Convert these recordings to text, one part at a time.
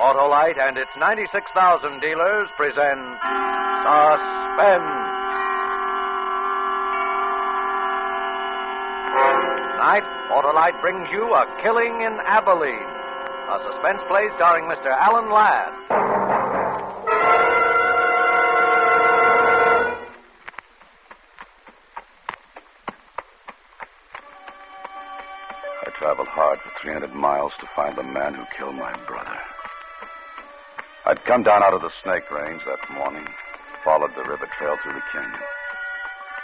Autolite and its 96,000 dealers present Suspense. Tonight, Autolite brings you A Killing in Abilene, a suspense play starring Mr. Alan Ladd. I traveled hard for 300 miles to find the man who killed my brother. I'd come down out of the Snake Range that morning, followed the river trail through the canyon,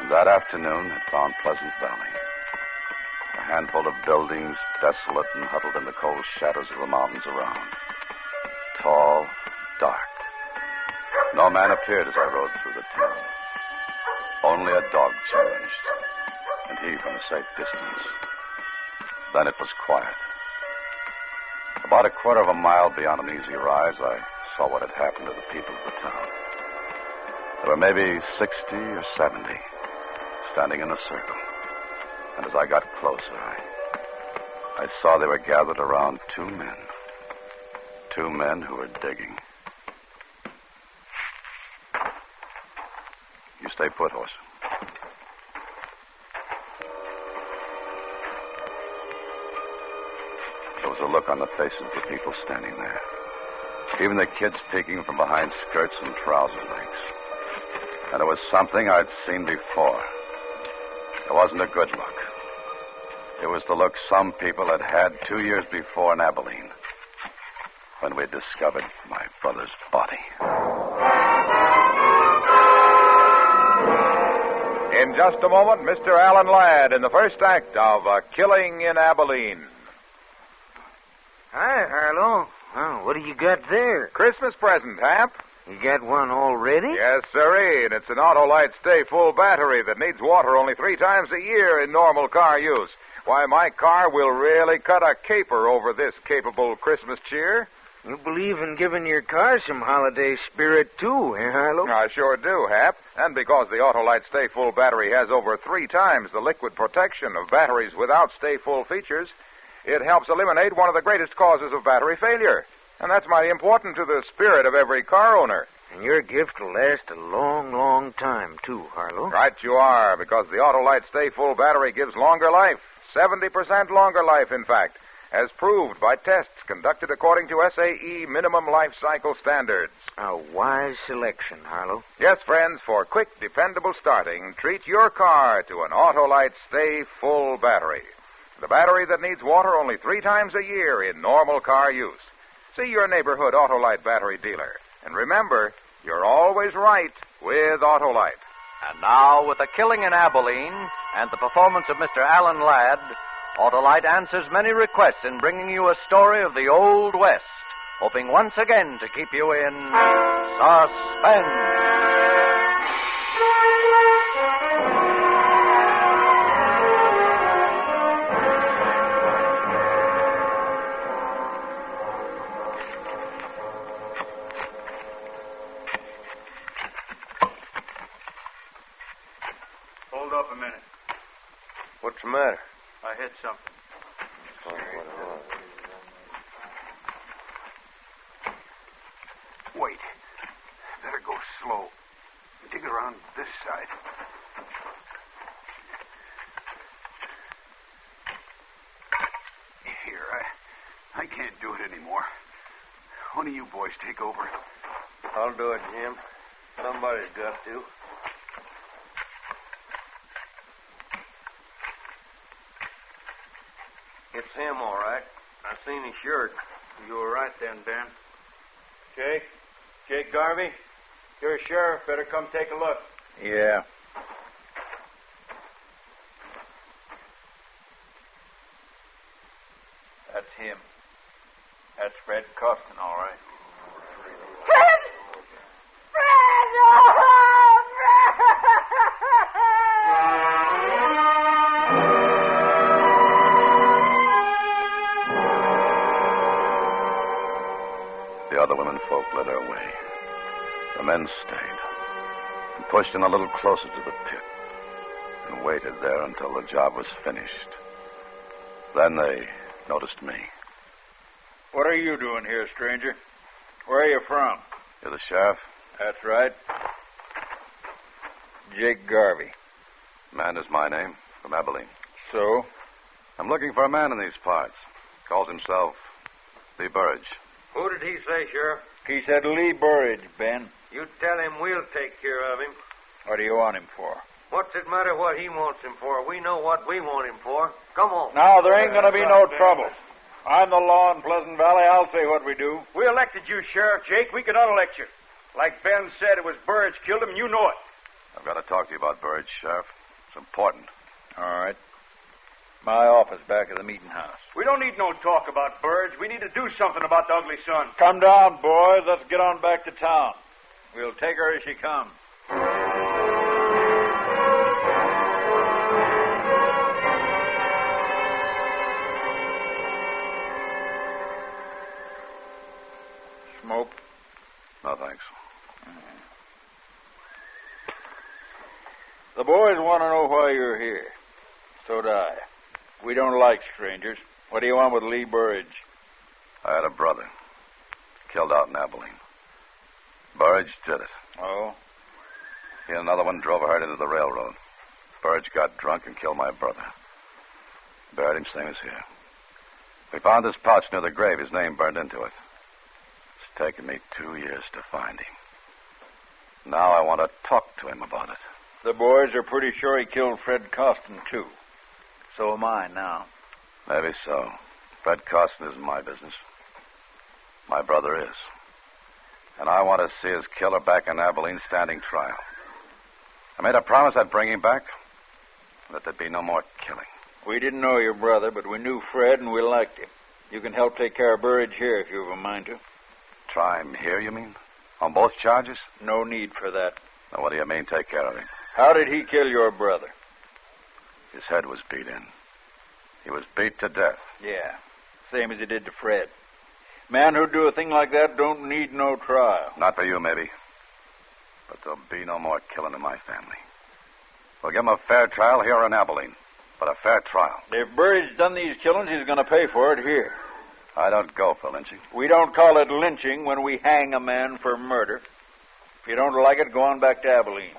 and that afternoon had found Pleasant Valley. A handful of buildings, desolate and huddled in the cold shadows of the mountains around. Tall, dark. No man appeared as I rode through the town. Only a dog challenged, and he from a safe distance. Then it was quiet. About a quarter of a mile beyond an easy rise, I saw what had happened to the people of the town. There were maybe 60 or 70 standing in a circle. And as I got closer, I saw they were gathered around two men. Two men who were digging. You stay put, horse. There was a look on the faces of the people standing there. Even the kids peeking from behind skirts and trouser legs. And it was something I'd seen before. It wasn't a good look. It was the look some people had had 2 years before in Abilene, when we discovered my brother's body. In just a moment, Mr. Alan Ladd in the first act of A Killing in Abilene. Hi, Harlow. Oh, what do you got there? Christmas present, Hap. You got one already? Yes, sirree, and it's an Autolite Stay Full battery that needs water only 3 times a year in normal car use. Why, my car will really cut a caper over this capable Christmas cheer. You believe in giving your car some holiday spirit, too, eh, Harlow? I sure do, Hap. And because the Autolite Stay Full battery has over 3 times the liquid protection of batteries without Stay Full features, it helps eliminate one of the greatest causes of battery failure. And that's mighty important to the spirit of every car owner. And your gift will last a long, long time, too, Harlow. Right you are, because the Autolite Stay Full battery gives longer life. 70% longer life, in fact, as proved by tests conducted according to SAE minimum life cycle standards. A wise selection, Harlow. Yes, friends, for quick, dependable starting, treat your car to an Autolite Stay Full battery. The battery that needs water only 3 times a year in normal car use. See your neighborhood Autolite battery dealer. And remember, you're always right with Autolite. And now, with A Killing in Abilene and the performance of Mr. Alan Ladd, Autolite answers many requests in bringing you a story of the Old West, hoping once again to keep you in suspense. Hold up a minute. What's the matter? I hit something. Wait. Better go slow. Dig around this side. Here, I can't do it anymore. One of you boys take over. I'll do it, Jim. Somebody's got to. It's him, all right. I seen his shirt. You were right then, Ben. Jake Garvey, you're a sheriff. Better come take a look. Yeah. That's him. That's Fred Costin, all right. The other women folk led our way. The men stayed and pushed in a little closer to the pit and waited there until the job was finished. Then they noticed me. What are you doing here, stranger? Where are you from? You're the sheriff? That's right. Jake Garvey. Man is my name, from Abilene. So? I'm looking for a man in these parts. Calls himself Lee Burridge. Who did he say, Sheriff? He said Lee Burridge, Ben. You tell him we'll take care of him. What do you want him for? What's it matter what he wants him for? We know what we want him for. Come on. Now, there ain't going to be no trouble. I'm the law in Pleasant Valley. I'll say what we do. We elected you, Sheriff Jake. We could unelect you. Like Ben said, it was Burridge killed him, and you know it. I've got to talk to you about Burridge, Sheriff. It's important. All right. My office back at the meeting house. We don't need no talk about Burridge. We need to do something about the ugly son. Come down, boys. Let's get on back to town. We'll take her as she comes. Smoke? No, thanks. The boys want to know why you're here. So do I. We don't like strangers. What do you want with Lee Burridge? I had a brother. Killed out in Abilene. Burridge did it. Oh? He and another one drove a herd into the railroad. Burridge got drunk and killed my brother. Buried him same as here. We found this pouch near the grave. His name burned into it. It's taken me 2 years to find him. Now I want to talk to him about it. The boys are pretty sure he killed Fred Costin, too. So am I now. Maybe so. Fred Costin isn't my business. My brother is. And I want to see his killer back in Abilene standing trial. I made a promise I'd bring him back, and that there'd be no more killing. We didn't know your brother, but we knew Fred and we liked him. You can help take care of Burridge here if you have a mind to. Try him here, you mean? On both charges? No need for that. Now, what do you mean, take care of him? How did he kill your brother? His head was beat in. He was beat to death. Yeah, same as he did to Fred. Man who'd do a thing like that don't need no trial. Not for you, maybe. But there'll be no more killing in my family. We'll give him a fair trial here in Abilene. But a fair trial. If Burridge done these killings, he's going to pay for it here. I don't go for lynching. We don't call it lynching when we hang a man for murder. If you don't like it, go on back to Abilene.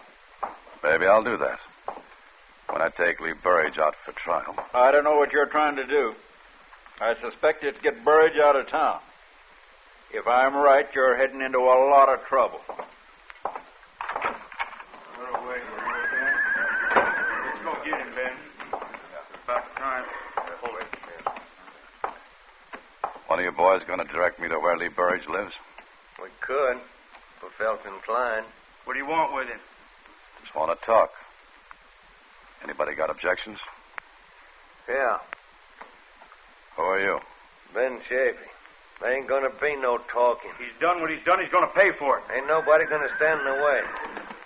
Maybe I'll do that. When I take Lee Burridge out for trial. I don't know what you're trying to do. I suspect it's get Burridge out of town. If I'm right, you're heading into a lot of trouble. Let's go get him, Ben. About time. One of you boys going to direct me to where Lee Burridge lives? We could, if we felt inclined. What do you want with him? Just want to talk. Anybody got objections? Yeah, Who are you? Ben Chaffee. There ain't gonna be no talking. He's done what he's done. He's going to pay for it. Ain't nobody gonna stand in the way.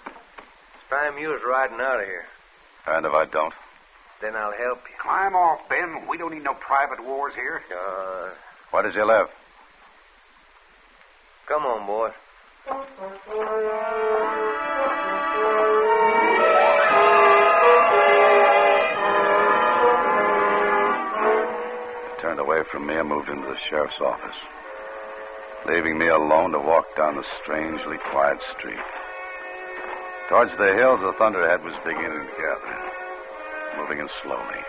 It's time you was riding out of here. And if I don't? Then I'll help you. Climb off, Ben. We don't need no private wars here. Where does he live? Come on, boy. He turned away from me and moved into the sheriff's office, leaving me alone to walk down the strangely quiet street. Towards the hills, the thunderhead was beginning to gather, moving in slowly.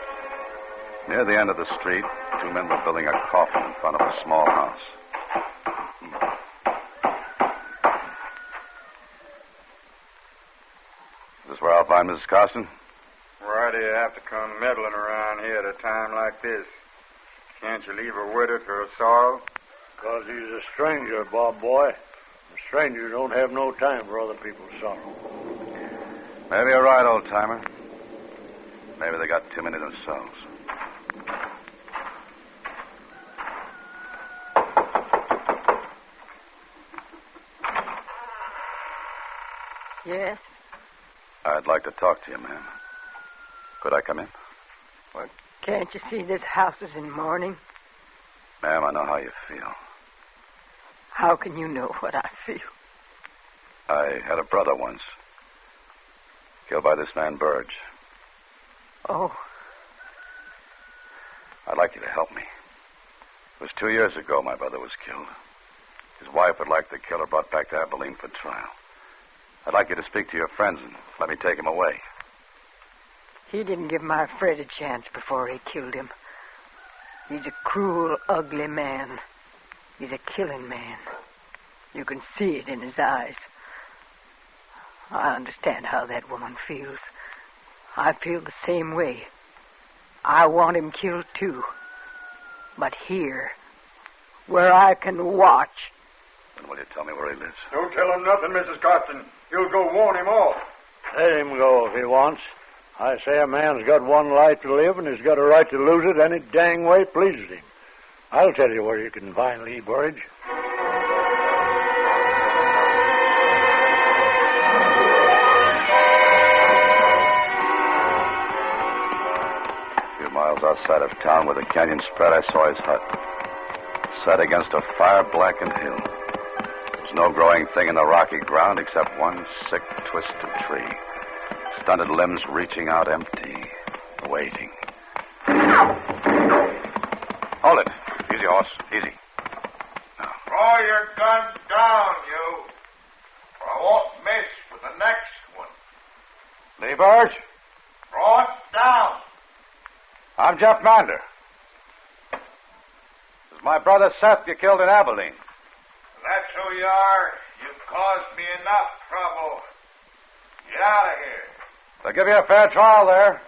Near the end of the street, two men were building a coffin in front of a small house. Is this where I'll find Mrs. Costin? Why do you have to come meddling around here at a time like this? Can't you leave her with her to her sorrow? Because he's a stranger, Bob boy. And strangers don't have no time for other people's sorrow. Maybe you're right, old-timer. Maybe they got too many themselves. Yes? I'd like to talk to you, ma'am. Could I come in? Well, can't you see this house is in mourning? Ma'am, I know how you feel. How can you know what I feel? I had a brother once. Killed by this man, Burridge. Oh. I'd like you to help me. It was 2 years ago my brother was killed. His wife would like the killer brought back to Abilene for trial. I'd like you to speak to your friends and let me take him away. He didn't give my Fred a chance before he killed him. He's a cruel, ugly man. He's a killing man. You can see it in his eyes. I understand how that woman feels. I feel the same way. I want him killed, too. But here, where I can watch... Then will you tell me where he lives? Don't tell him nothing, Mrs. Costin. You'll go warn him off. Let him go if he wants. I say a man's got one life to live, and he's got a right to lose it any dang way it pleases him. I'll tell you where you can find Lee Burridge. A few miles outside of town where the canyon spread, I saw his hut. Set against a fire-blackened hill. There's no growing thing in the rocky ground except one sick, twisted tree. Stunted limbs reaching out empty, waiting. Hold it. Easy, horse. Easy. Now. Throw your gun down, you. Or I won't miss with the next one. Lee Burridge? Throw it down. I'm Jeff Mander. This is my brother Seth you killed in Abilene. That's who you are. You've caused me enough trouble. Get out of here. They'll give you a fair trial there.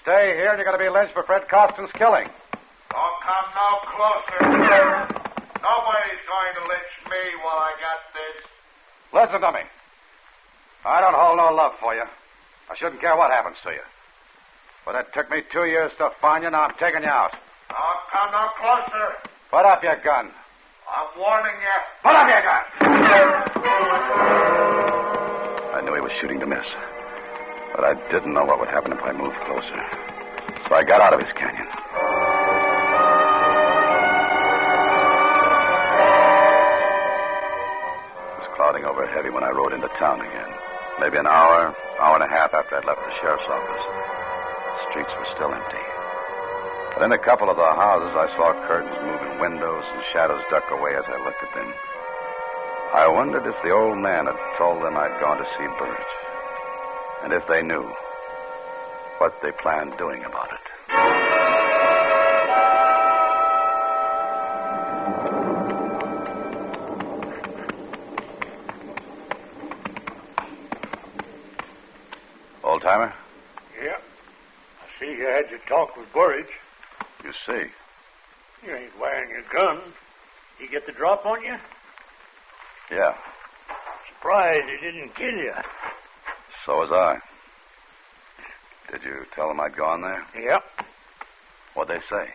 Stay here and you're going to be lynched for Fred Costin's killing. Don't come no closer. Nobody's going to lynch me while I got this. Listen to me. I don't hold no love for you. I shouldn't care what happens to you. But it took me 2 years to find you. Now I'm taking you out. Don't come no closer. Put up your gun. I'm warning you. Put up your gun! I knew he was shooting to miss. But I didn't know what would happen if I moved closer. So I got out of his canyon. It was clouding over heavy when I rode into town again. Maybe an hour and a half after I'd left the sheriff's office. The streets were still empty. But in a couple of the houses, I saw curtains move in windows and shadows duck away as I looked at them. I wondered if the old man had told them I'd gone to see Burridge. And if they knew what they planned doing about it. Old-timer? Yeah. I see you had your talk with Burridge. You see. You ain't wearing your gun. He get the drop on you? Yeah. Surprised he didn't kill you. So was I. Did you tell them I'd gone there? Yep. What'd they say?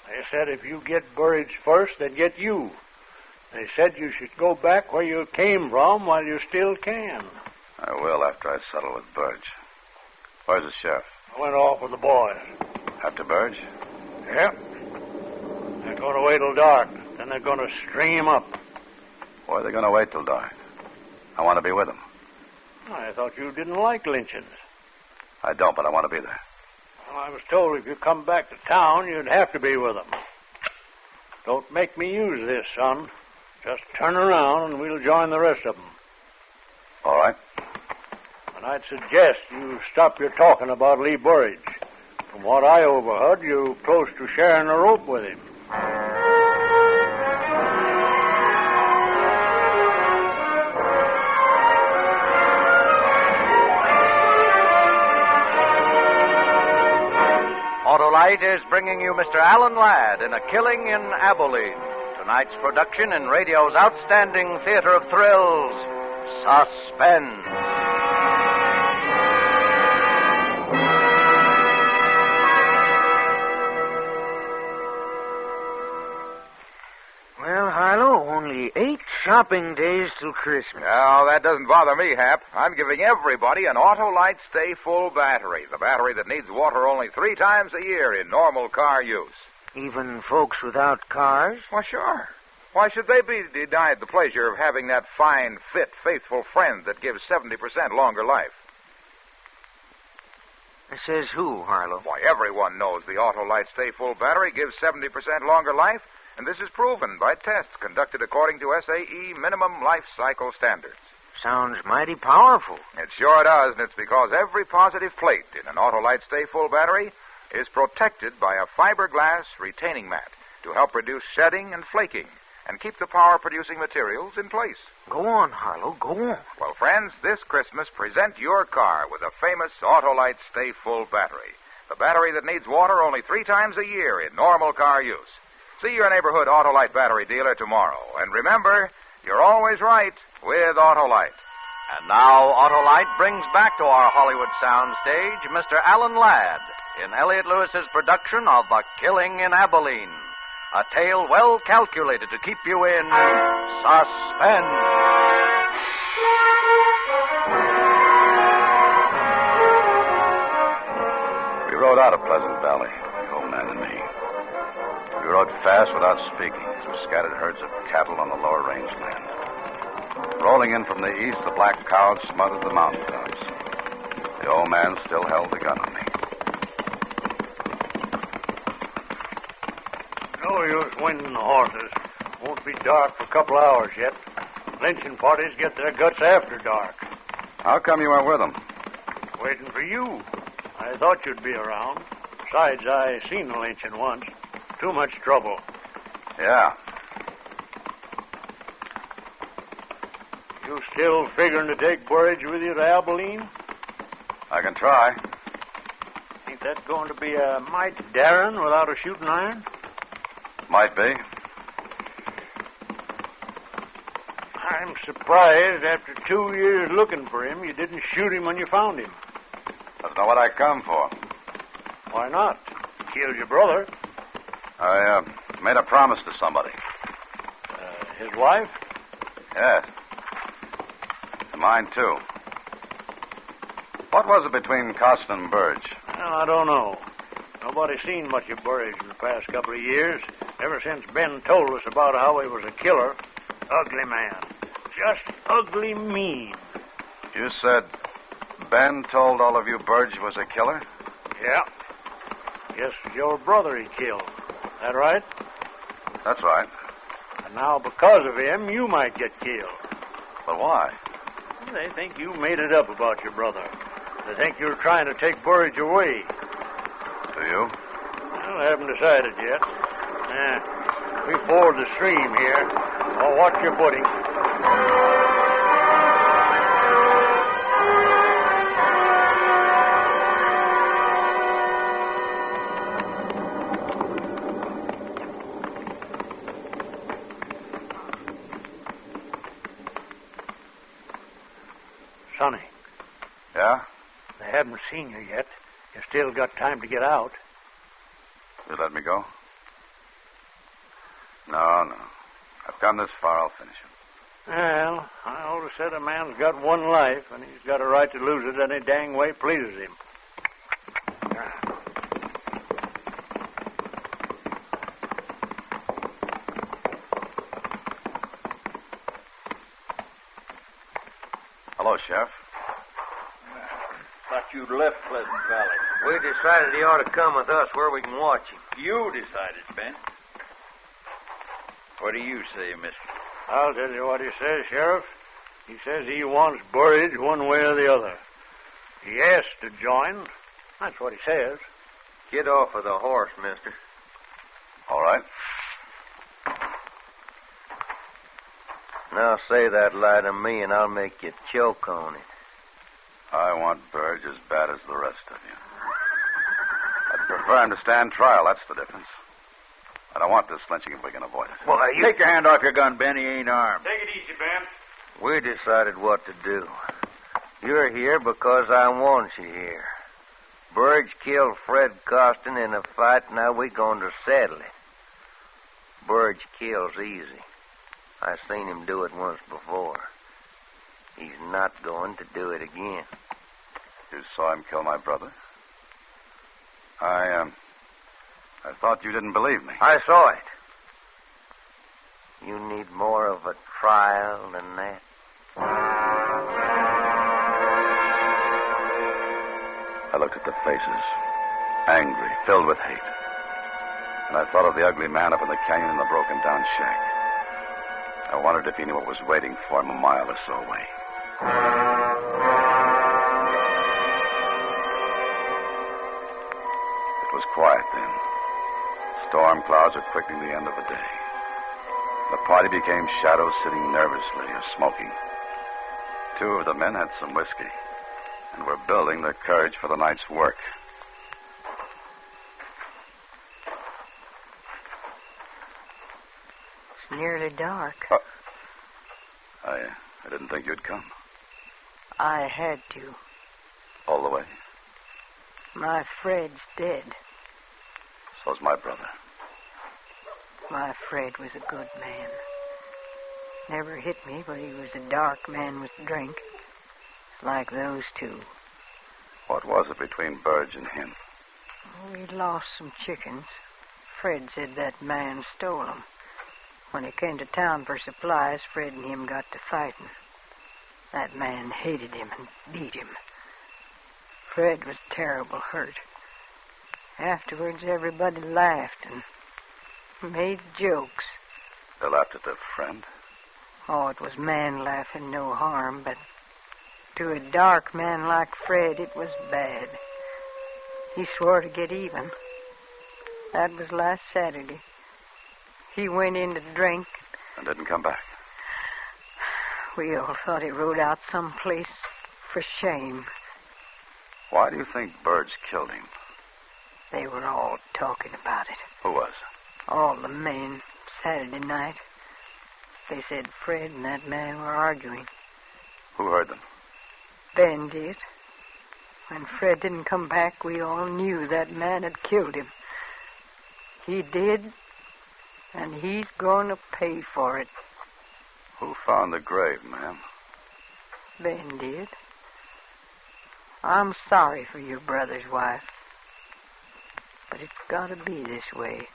They said if you get Burridge first, they'd get you. They said you should go back where you came from while you still can. I will after I settle with Burridge. Where's the sheriff? I went off with the boys. After Burridge? Yep. They're going to wait till dark. Then they're going to string him up. Why are they going to wait till dark? I want to be with them. I thought you didn't like lynchings. I don't, but I want to be there. Well, I was told if you come back to town, you'd have to be with them. Don't make me use this, son. Just turn around and we'll join the rest of them. All right. And I'd suggest you stop your talking about Lee Burridge. From what I overheard, you're close to sharing a rope with him. Autolite is bringing you Mr. Alan Ladd in A Killing in Abilene. Tonight's production in radio's outstanding theater of thrills, Suspense. Well, Harlow, only 8 shopping days till Christmas. No, that doesn't bother me, Hap. I'm giving everybody an Autolite Stay Full battery. The battery that needs water only 3 times a year in normal car use. Even folks without cars? Why, sure. Why should they be denied the pleasure of having that fine, fit, faithful friend that gives 70% longer life? Says who, Harlow? Why, everyone knows the Autolite Stay Full battery gives 70% longer life. And this is proven by tests conducted according to SAE minimum life cycle standards. Sounds mighty powerful. It sure does, and it's because every positive plate in an Autolite Stay Full battery is protected by a fiberglass retaining mat to help reduce shedding and flaking and keep the power-producing materials in place. Go on, Harlow, go on. Well, friends, this Christmas, present your car with a famous Autolite Stay Full battery. The battery that needs water only 3 times a year in normal car use. See your neighborhood Autolite battery dealer tomorrow. And remember, you're always right with Autolite. And now Autolite brings back to our Hollywood soundstage Mr. Alan Ladd in Elliott Lewis's production of The Killing in Abilene, a tale well calculated to keep you in suspense. We rode out of Pleasant Valley, the old man and me. We rode fast without speaking through scattered herds of cattle on the lower rangeland. Rolling in from the east, the black clouds smothered the mountaintops. The old man still held the gun on me. No use winding the horses. Won't be dark for a couple hours yet. Lynching parties get their guts after dark. How come you weren't with them? Waiting for you. I thought you'd be around. Besides, I seen the lynching once. Too much trouble. Yeah. You still figuring to take Burridge with you to Abilene? I can try. Ain't that going to be a mite daring without a shooting iron? Might be. I'm surprised after 2 years looking for him, you didn't shoot him when you found him. That's not what I come for. Why not? Killed your brother. I made a promise to somebody. His wife? Yes. And mine, too. What was it between Costin and Burge? Well, I don't know. Nobody's seen much of Burridge in the past couple of years. Ever since Ben told us about how he was a killer. Ugly man. Just ugly mean. You said Ben told all of you Burge was a killer? Yeah. Guess your brother he killed. That right? That's right. And now because of him, you might get killed. But why? They think you made it up about your brother. They think you're trying to take Burridge away. Do you? Well, I haven't decided yet. We ford the stream here. Oh, watch your footing. Sonny. Yeah? They haven't seen you yet. You still got time to get out. You let me go? No. I've come this far, I'll finish it. Well, I always said a man's got one life, and he's got a right to lose it any dang way pleases him. Hello, Sheriff. Thought you'd left Pleasant Valley. We decided he ought to come with us where we can watch him. You decided, Ben. What do you say, mister? I'll tell you what he says, Sheriff. He says he wants Burridge one way or the other. He asked to join. That's what he says. Get off of the horse, mister. All right. Now say that lie to me, and I'll make you choke on it. I want Burge as bad as the rest of you. I'd prefer him to stand trial. That's the difference. I don't want this lynching if we can avoid it. Well, take your hand off your gun, Ben. He ain't armed. Take it easy, Ben. We decided what to do. You're here because I want you here. Burge killed Fred Costin in a fight, now we're going to settle it. Burge kills easy. I seen him do it once before. He's not going to do it again. You saw him kill my brother? I thought you didn't believe me. I saw it. You need more of a trial than that. I looked at the faces, angry, filled with hate. And I thought of the ugly man up in the canyon in the broken-down shack. I wondered if he knew what was waiting for him a mile or so away. It was quiet then. Storm clouds were quickening the end of the day. The party became shadows sitting nervously or smoking. Two of the men had some whiskey and were building their courage for the night's work. It's nearly dark. I didn't think you'd come. I had to. All the way? My Fred's dead. So's my brother. My Fred was a good man. Never hit me, but he was a dark man with drink. Like those two. What was it between Burge and him? We lost some chickens. Fred said that man stole them. When he came to town for supplies, Fred and him got to fighting. That man hated him and beat him. Fred was terrible hurt. Afterwards, everybody laughed and made jokes. They laughed at their friend? Oh, it was man laughing, no harm, but to a dark man like Fred, it was bad. He swore to get even. That was last Saturday. He went in to drink. And didn't come back? We all thought he rode out someplace for shame. Why do you think Burge killed him? They were all talking about it. Who was? All the men, Saturday night. They said Fred and that man were arguing. Who heard them? Ben did. When Fred didn't come back, we all knew that man had killed him. He did, and he's going to pay for it. Who found the grave, ma'am? Ben did. I'm sorry for your brother's wife. But it's got to be this way.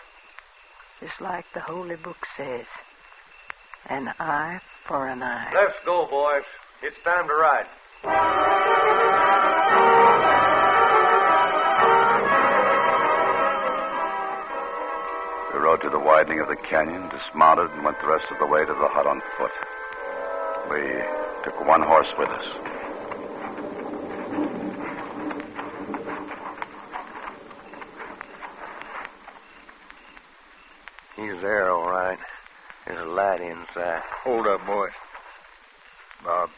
Just like the Holy Book says. An eye for an eye. Let's go, boys. It's time to ride. We rode to the widening of the canyon, dismounted, and went the rest of the way to the hut on foot. We took one horse with us. He's there, all right. There's a light inside. Hold up, boys. Bob,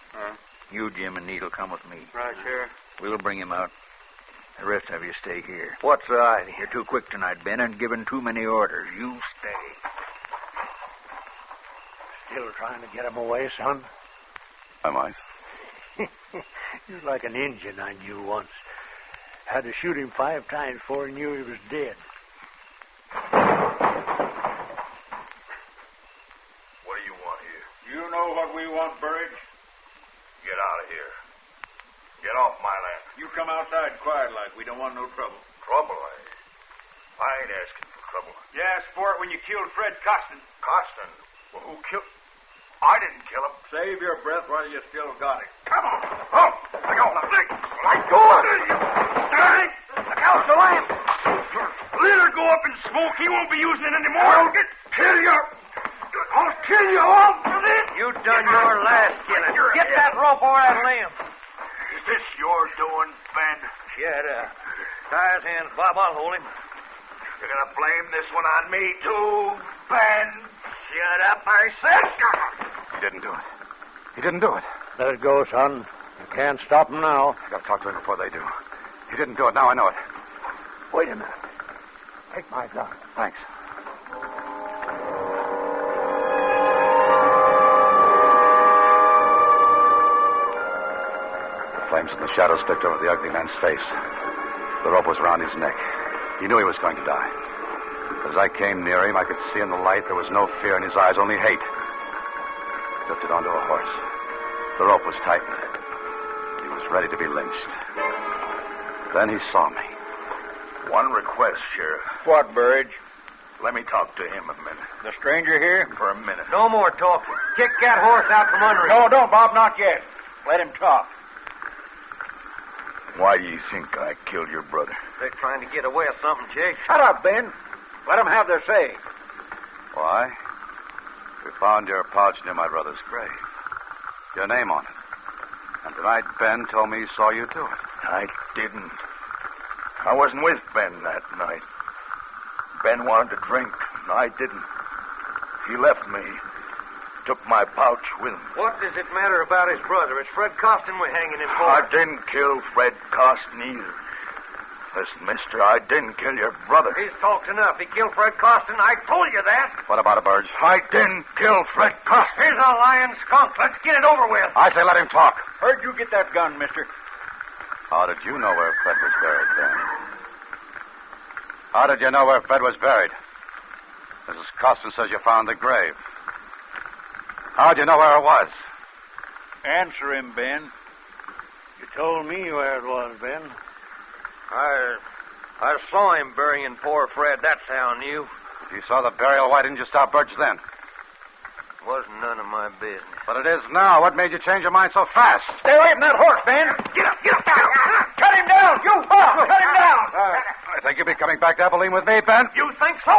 you, Jim, and Need'll come with me. Right, Sheriff. We'll bring him out. The rest of you stay here. What's the idea? You're too quick tonight, Ben, and giving too many orders. You stay. Still trying to get him away, son? I might. You're like an Injun I knew once. Had to shoot him 5 times before he knew he was dead. What do you want here? You know what we want, Burridge? Get out of here. Get off my land. You come outside quiet like. We don't want no trouble. Trouble, eh? I ain't asking for trouble. You asked for it when you killed Fred Costin. Costin? Well, who killed... I didn't kill him. Save your breath while you still got it. Come on. Oh, let go. Let go of it. Hey, look out the lamp. Let her go up in smoke. He won't be using it anymore. I'll kill you. I'll kill you all for this. You done your last killing. Get that rope over that limb. Is this your doing, Ben? Shut up. Tie his hands, Bob. I'll hold him. You're going to blame this one on me, too, Ben? Shut up, I said. He didn't do it. He didn't do it. Let it go, son. You can't stop him now. I gotta talk to him before they do. He didn't do it. Now I know it. Wait a minute. Take my gun. Thanks. The flames in the shadows flicked over the ugly man's face. The rope was around his neck. He knew he was going to die. As I came near him, I could see in the light there was no fear in his eyes, only hate. He lifted onto a horse. The rope was tightened. He was ready to be lynched. Then he saw me. One request, Sheriff. What, Burridge? Let me talk to him a minute. The stranger here? For a minute. No more talking. Kick that horse out from under him. No, don't, Bob. Not yet. Let him talk. Why do you think I killed your brother? They're trying to get away with something, Jake. Shut up, Ben. Let them have their say. Why? We found your pouch near my brother's grave. Your name on it. And tonight Ben told me he saw you do it. I didn't. I wasn't with Ben that night. Ben wanted to drink, and I didn't. He left me. Took my pouch with him. What does it matter about his brother? It's Fred Costin we're hanging him for. I didn't kill Fred Costin either. Listen, mister, I didn't kill your brother. He's talked enough. He killed Fred Costin. I told you that. What about it, Burge? I didn't kill Fred Costin. Here's a lying skunk. Let's get it over with. I say let him talk. Where'd you get that gun, mister? How did you know where Fred was buried, Ben? How did you know where Fred was buried? Mrs. Costin says you found the grave. How'd you know where it was? Answer him, Ben. You told me where it was, Ben. I saw him burying poor Fred. That's how I knew. If you saw the burial, why didn't you stop Burge then? Wasn't none of my business. But it is now. What made you change your mind so fast? Stay away from that horse, Ben. Get up, Cut him down. You, cut him down. I think you'll be coming back to Abilene with me, Ben. You think so?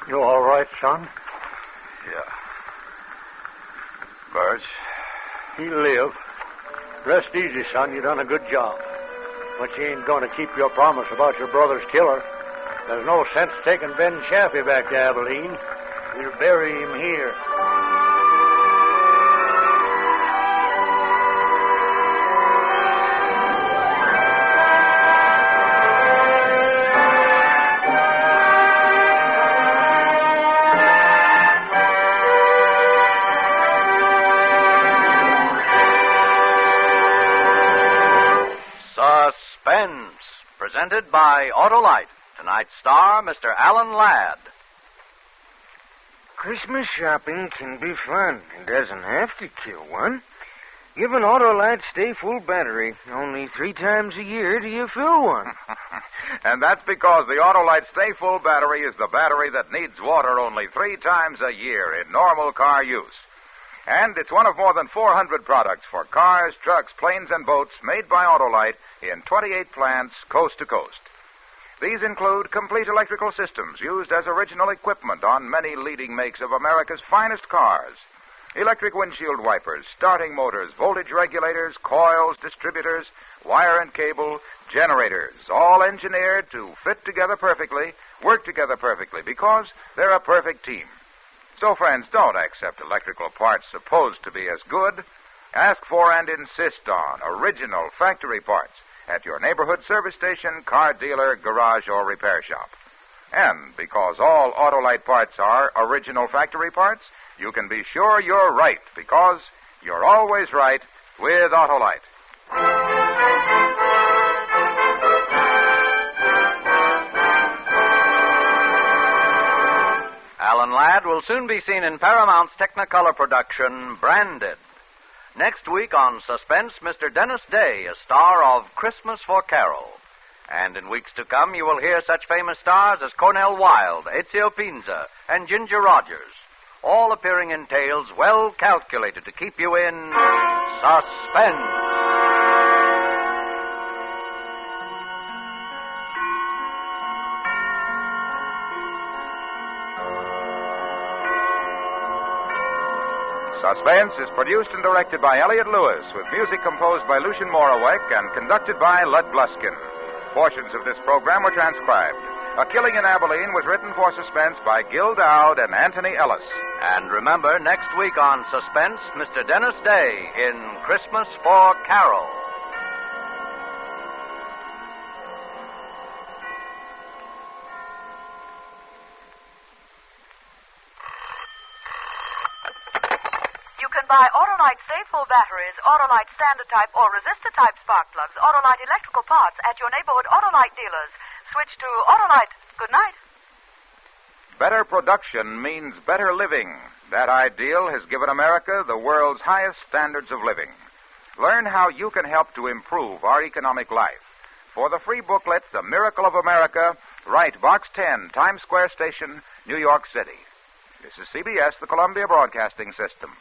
You all right, son? Yeah. Burge? He lived. Rest easy, son. You done a good job. But you ain't going to keep your promise about your brother's killer. There's no sense taking Ben Chaffee back to Abilene. We'll bury him here. Suspense, presented by Autolite. Tonight's star, Mr. Alan Ladd. Christmas shopping can be fun. It doesn't have to kill one. Give an Autolite Stay Full battery. Only 3 times a year do you fill one. And that's because the Autolite Stay Full battery is the battery that needs water only 3 times a year in normal car use. And it's one of more than 400 products for cars, trucks, planes, and boats made by Autolite in 28 plants coast to coast. These include complete electrical systems used as original equipment on many leading makes of America's finest cars. Electric windshield wipers, starting motors, voltage regulators, coils, distributors, wire and cable, generators, all engineered to fit together perfectly, work together perfectly, because they're a perfect team. So, friends, don't accept electrical parts supposed to be as good. Ask for and insist on original factory parts at your neighborhood service station, car dealer, garage, or repair shop. And because all Autolite parts are original factory parts, you can be sure you're right, because you're always right with Autolite. Alan Ladd will soon be seen in Paramount's Technicolor production, Branded. Next week on Suspense, Mr. Dennis Day, a star of Christmas for Carol. And in weeks to come, you will hear such famous stars as Cornell Wilde, Ezio Pinza, and Ginger Rogers, all appearing in tales well calculated to keep you in suspense. Suspense is produced and directed by Elliott Lewis, with music composed by Lucien Moraweck and conducted by Lud Gluskin. Portions of this program were transcribed. A Killing in Abilene was written for Suspense by Gil Dowd and Anthony Ellis. And remember, next week on Suspense, Mr. Dennis Day in Christmas for Carol. You can buy Autolite Stay Full batteries, Autolite Standard Type, or Resistor Type spark plugs, Autolite electrical parts at your neighborhood Autolite dealers. Switch to Autolite. Good night. Better production means better living. That ideal has given America the world's highest standards of living. Learn how you can help to improve our economic life. For the free booklet, The Miracle of America, write Box 10, Times Square Station, New York City. This is CBS, the Columbia Broadcasting System.